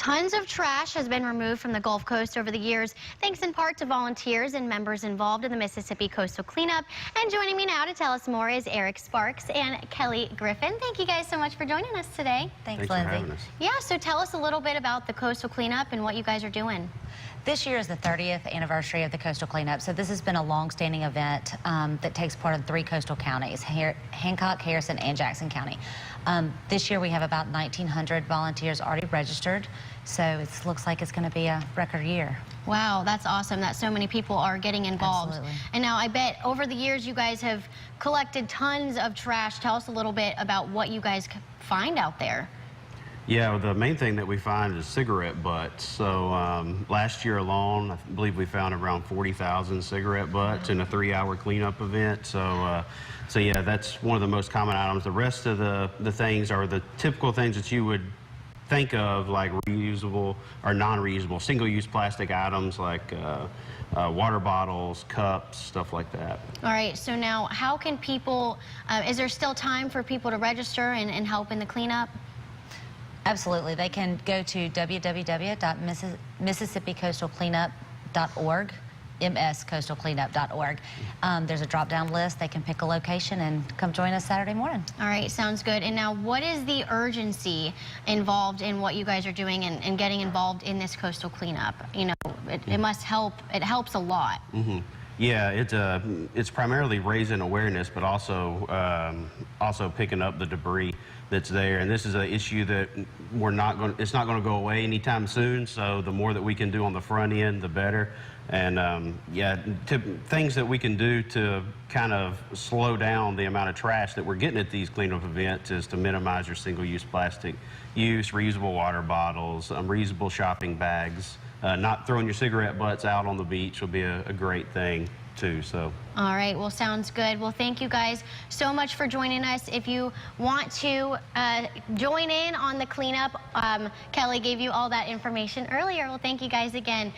Tons of trash has been removed from the Gulf Coast over the years, thanks in part to volunteers and members involved in the Mississippi Coastal Cleanup. And joining me now to tell us more is Eric Sparks and Kelly Griffin. Thank you guys so much for joining us today. Thanks Lindsay. For having us. Yeah, so tell us a little bit about the Coastal Cleanup and what you guys are doing. This year is the 30th anniversary of the Coastal Cleanup, so this has been a long-standing event that takes part in 3 coastal counties, Hancock, Harrison, and Jackson County. This year we have about 1,900 volunteers already registered, so it looks like it's going to be a record year. Wow, that's awesome that so many people are getting involved. Absolutely. And now I bet over the years you guys have collected tons of trash. Tell us a little bit about what you guys find out there. Yeah, the main thing that we find is cigarette butts. So last year alone, I believe we found around 40,000 cigarette butts in a 3-hour cleanup event. So yeah, that's one of the most common items. The rest of the things are the typical things that you would think of, like reusable or non-reusable, single-use plastic items like water bottles, cups, stuff like that. All right, so now how can people, is there still time for people to register and help in the cleanup? Absolutely. They can go to www.mississippicoastalcleanup.org, mscoastalcleanup.org. There's a drop-down list. They can pick a location and come join us Saturday morning. All right, sounds good. And now what is the urgency involved in what you guys are doing and getting involved in this coastal cleanup? You know, it must help. It helps a lot. Mm-hmm. Yeah, it's primarily raising awareness, but also picking up the debris that's there. And this is an issue that it's not going to go away anytime soon. So the more that we can do on the front end, the better. And yeah, things that we can do to kind of slow down the amount of trash that we're getting at these cleanup events is to minimize your single-use plastic use, reusable water bottles, reusable shopping bags. Not throwing your cigarette butts out on the beach will be a great thing too. So. All right, well, sounds good. Well, thank you guys so much for joining us. If you want to join in on the cleanup, Kelly gave you all that information earlier. Well, thank you guys again.